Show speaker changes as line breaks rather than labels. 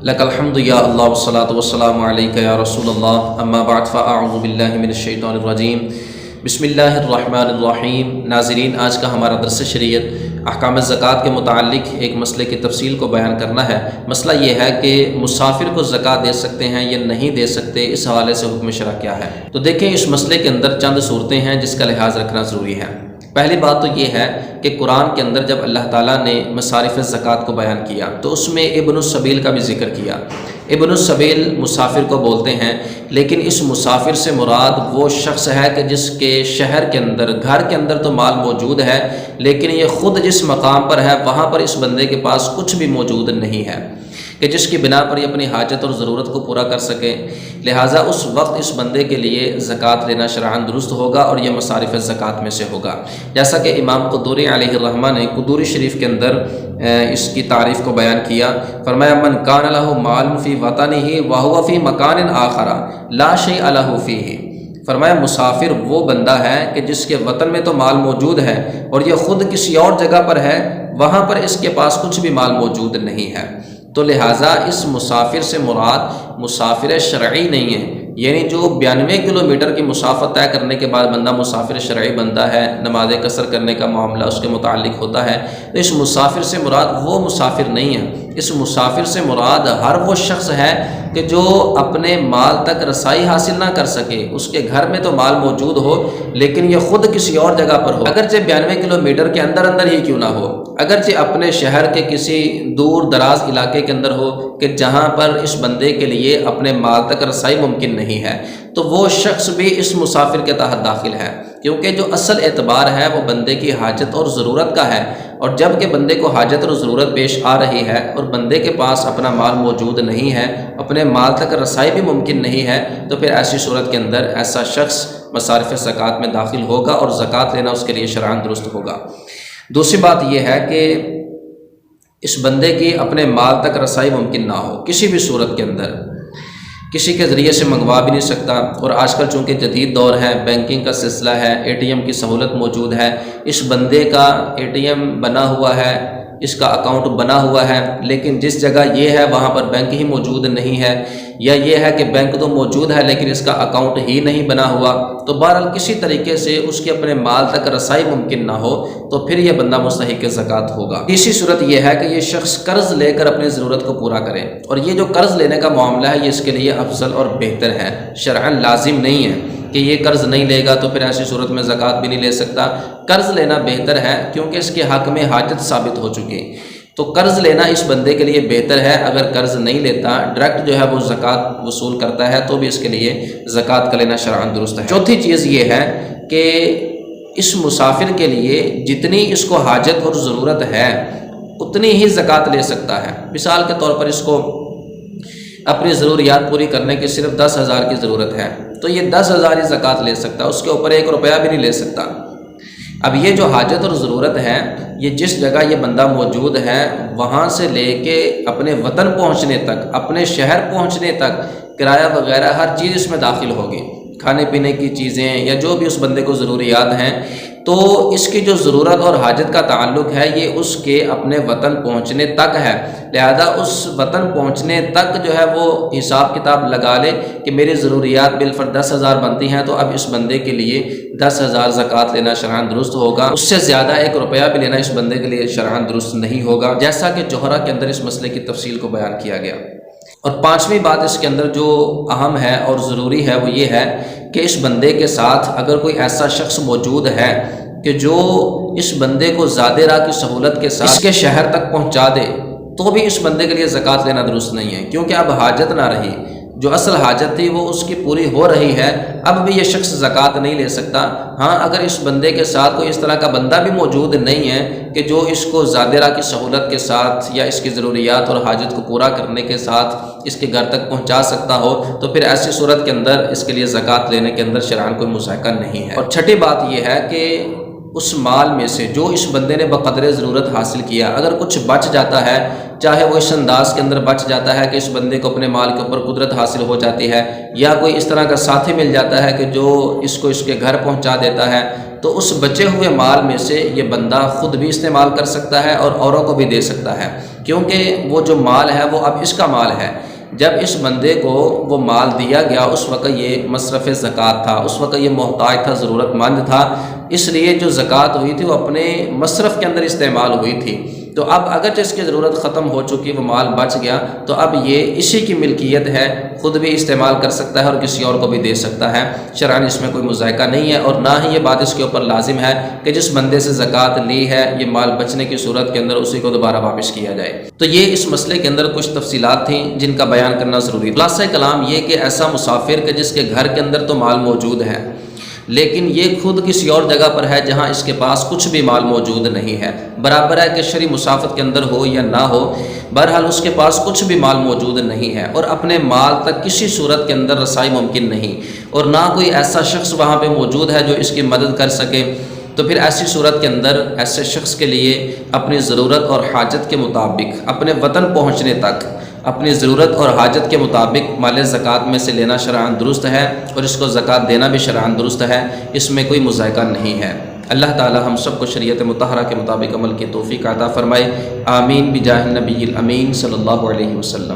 لک الحمد یا اللہ والصلاۃ والسلام علیک یا رسول اللہ، اما بعد فاعوذ باللہ من الشیطان الرجیم، بسم اللہ الرحمن الرحیم۔ ناظرین، آج کا ہمارا درس شریعت احکام زکوٰۃ کے متعلق ایک مسئلے کی تفصیل کو بیان کرنا ہے۔ مسئلہ یہ ہے کہ مسافر کو زکوٰۃ دے سکتے ہیں یا نہیں دے سکتے، اس حوالے سے حکم شرع کیا ہے۔ تو دیکھیں، اس مسئلے کے اندر چند صورتیں ہیں جس کا لحاظ رکھنا ضروری ہے۔ پہلی بات تو یہ ہے کہ قرآن کے اندر جب اللہ تعالیٰ نے مصارف زکوٰۃ کو بیان کیا تو اس میں ابن السبیل کا بھی ذکر کیا۔ ابن السبیل مسافر کو بولتے ہیں، لیکن اس مسافر سے مراد وہ شخص ہے کہ جس کے شہر کے اندر، گھر کے اندر تو مال موجود ہے، لیکن یہ خود جس مقام پر ہے وہاں پر اس بندے کے پاس کچھ بھی موجود نہیں ہے کہ جس کی بنا پر یہ اپنی حاجت اور ضرورت کو پورا کر سکے۔ لہٰذا اس وقت اس بندے کے لیے زکوٰۃ لینا شرعاً درست ہوگا اور یہ مصارف زکوٰۃ میں سے ہوگا، جیسا کہ امام قدوری علیہ الرحمہ نے قدوری شریف کے اندر اس کی تعریف کو بیان کیا۔ فرمایا، من کان لہ مال فی وطنہ وہو فی مکان آخر لا شیء لہ فیہ۔ فرمایا، مسافر وہ بندہ ہے کہ جس کے وطن میں تو مال موجود ہے اور یہ خود کسی اور جگہ پر ہے، وہاں پر اس کے پاس کچھ بھی مال موجود نہیں ہے۔ تو لہٰذا اس مسافر سے مراد مسافر شرعی نہیں ہے، یعنی جو 92 کلومیٹر کی مسافت طے کرنے کے بعد بندہ مسافر شرعی بندہ ہے، نماز قصر کرنے کا معاملہ اس کے متعلق ہوتا ہے، تو اس مسافر سے مراد وہ مسافر نہیں ہے۔ اس مسافر سے مراد ہر وہ شخص ہے کہ جو اپنے مال تک رسائی حاصل نہ کر سکے، اس کے گھر میں تو مال موجود ہو لیکن یہ خود کسی اور جگہ پر ہو، اگرچہ 92 کلومیٹر کے اندر ہی کیوں نہ ہو، اگرچہ اپنے شہر کے کسی دور دراز علاقے کے اندر ہو کہ جہاں پر اس بندے کے لیے اپنے مال تک رسائی ممکن نہیں ہے، تو وہ شخص بھی اس مسافر کے تحت داخل ہے، کیونکہ جو اصل اعتبار ہے وہ بندے کی حاجت اور ضرورت کا ہے، اور جب کہ بندے کو حاجت اور ضرورت پیش آ رہی ہے اور بندے کے پاس اپنا مال موجود نہیں ہے، اپنے مال تک رسائی بھی ممکن نہیں ہے، تو پھر ایسی صورت کے اندر ایسا شخص مصارف زکوٰۃ میں داخل ہوگا اور زکوٰۃ لینا اس کے لیے شرعاً درست ہوگا۔ دوسری بات یہ ہے کہ اس بندے کی اپنے مال تک رسائی ممکن نہ ہو، کسی بھی صورت کے اندر کسی کے ذریعے سے منگوا بھی نہیں سکتا، اور آج کل چونکہ جدید دور ہے، بینکنگ کا سلسلہ ہے، اے ٹی ایم کی سہولت موجود ہے، اس بندے کا اے ٹی ایم بنا ہوا ہے، اس کا اکاؤنٹ بنا ہوا ہے، لیکن جس جگہ یہ ہے وہاں پر بینک ہی موجود نہیں ہے، یا یہ ہے کہ بینک تو موجود ہے لیکن اس کا اکاؤنٹ ہی نہیں بنا ہوا، تو بہرحال کسی طریقے سے اس کے اپنے مال تک رسائی ممکن نہ ہو، تو پھر یہ بندہ مستحق زکوٰۃ ہوگا۔ تیسری صورت یہ ہے کہ یہ شخص قرض لے کر اپنی ضرورت کو پورا کرے، اور یہ جو قرض لینے کا معاملہ ہے یہ اس کے لیے افضل اور بہتر ہے، شرعاً لازم نہیں ہے کہ یہ قرض نہیں لے گا تو پھر ایسی صورت میں زکوٰۃ بھی نہیں لے سکتا۔ قرض لینا بہتر ہے کیونکہ اس کے حق میں حاجت ثابت ہو چکی، تو قرض لینا اس بندے کے لیے بہتر ہے۔ اگر قرض نہیں لیتا، ڈائریکٹ جو ہے وہ زکوٰۃ وصول کرتا ہے، تو بھی اس کے لیے زکوٰۃ کا لینا شرعاً درست ہے۔ چوتھی چیز یہ ہے کہ اس مسافر کے لیے جتنی اس کو حاجت اور ضرورت ہے اتنی ہی زکوٰۃ لے سکتا ہے۔ مثال کے طور پر اس کو اپنی ضروریات پوری کرنے کی صرف 10,000 کی ضرورت ہے، تو یہ 10,000 ہی زکوٰۃ لے سکتا ہے، اس کے اوپر 1 روپیہ بھی نہیں لے سکتا۔ اب یہ جو حاجت اور ضرورت ہے، یہ جس جگہ یہ بندہ موجود ہے وہاں سے لے کے اپنے وطن پہنچنے تک، اپنے شہر پہنچنے تک کرایہ وغیرہ ہر چیز اس میں داخل ہوگی، کھانے پینے کی چیزیں یا جو بھی اس بندے کو ضروریات ہیں، تو اس کی جو ضرورت اور حاجت کا تعلق ہے یہ اس کے اپنے وطن پہنچنے تک ہے۔ لہذا اس وطن پہنچنے تک جو ہے وہ حساب کتاب لگا لے کہ میری ضروریات بالفرض 10,000 بنتی ہیں، تو اب اس بندے کے لیے 10,000 زکوٰۃ لینا شرعاً درست ہوگا، اس سے زیادہ 1 روپیہ بھی لینا اس بندے کے لیے شرعاً درست نہیں ہوگا، جیسا کہ جوہرہ کے اندر اس مسئلے کی تفصیل کو بیان کیا گیا۔ اور پانچویں بات اس کے اندر جو اہم ہے اور ضروری ہے وہ یہ ہے کہ اس بندے کے ساتھ اگر کوئی ایسا شخص موجود ہے کہ جو اس بندے کو زیادہ راہ کی سہولت کے ساتھ اس کے شہر تک پہنچا دے، تو بھی اس بندے کے لیے زکوٰۃ لینا درست نہیں ہے، کیونکہ اب حاجت نہ رہی، جو اصل حاجت تھی وہ اس کی پوری ہو رہی ہے، اب بھی یہ شخص زکوٰۃ نہیں لے سکتا۔ ہاں، اگر اس بندے کے ساتھ کوئی اس طرح کا بندہ بھی موجود نہیں ہے کہ جو اس کو زیادہ راہ کی سہولت کے ساتھ یا اس کی ضروریات اور حاجت کو پورا کرنے کے ساتھ اس کے گھر تک پہنچا سکتا ہو، تو پھر ایسی صورت کے اندر اس کے لیے زکوٰۃ لینے کے اندر شرعاً کوئی مضائقہ نہیں ہے۔ اور چھٹی بات یہ ہے کہ اس مال میں سے جو اس بندے نے بقدر ضرورت حاصل کیا، اگر کچھ بچ جاتا ہے، چاہے وہ اس انداز کے اندر بچ جاتا ہے کہ اس بندے کو اپنے مال کے اوپر قدرت حاصل ہو جاتی ہے، یا کوئی اس طرح کا ساتھی مل جاتا ہے کہ جو اس کو اس کے گھر پہنچا دیتا ہے، تو اس بچے ہوئے مال میں سے یہ بندہ خود بھی استعمال کر سکتا ہے اور اوروں کو بھی دے سکتا ہے، کیونکہ وہ جو مال ہے وہ اب اس کا مال ہے۔ جب اس بندے کو وہ مال دیا گیا اس وقت یہ مصرف زکوٰۃ تھا، اس وقت یہ محتاج تھا، ضرورت مند تھا، اس لیے جو زکوٰۃ ہوئی تھی وہ اپنے مصرف کے اندر استعمال ہوئی تھی۔ تو اب اگرچہ اس کی ضرورت ختم ہو چکی، وہ مال بچ گیا، تو اب یہ اسی کی ملکیت ہے، خود بھی استعمال کر سکتا ہے اور کسی اور کو بھی دے سکتا ہے۔ شرعاً اس میں کوئی مذائقہ نہیں ہے، اور نہ ہی یہ بات اس کے اوپر لازم ہے کہ جس بندے سے زکوٰۃ لی ہے یہ مال بچنے کی صورت کے اندر اسی کو دوبارہ واپس کیا جائے۔ تو یہ اس مسئلے کے اندر کچھ تفصیلات تھیں جن کا بیان کرنا ضروری ہے۔ خلاصہ کلام یہ کہ ایسا مسافر کہ جس کے گھر کے اندر تو مال موجود ہے، لیکن یہ خود کسی اور جگہ پر ہے جہاں اس کے پاس کچھ بھی مال موجود نہیں ہے، برابر ہے کہ شرعی مسافت کے اندر ہو یا نہ ہو، بہرحال اس کے پاس کچھ بھی مال موجود نہیں ہے اور اپنے مال تک کسی صورت کے اندر رسائی ممکن نہیں، اور نہ کوئی ایسا شخص وہاں پہ موجود ہے جو اس کی مدد کر سکے، تو پھر ایسی صورت کے اندر ایسے شخص کے لیے اپنی ضرورت اور حاجت کے مطابق اپنے وطن پہنچنے تک اپنی ضرورت اور حاجت کے مطابق مال زکوٰۃ میں سے لینا شرعاً درست ہے، اور اس کو زکوٰۃ دینا بھی شرعاً درست ہے، اس میں کوئی مذائقہ نہیں ہے۔ اللہ تعالی ہم سب کو شریعت مطہرہ کے مطابق عمل کی توفیق عطا فرمائے، آمین بجاہ النبی الامین صلی اللہ علیہ وسلم۔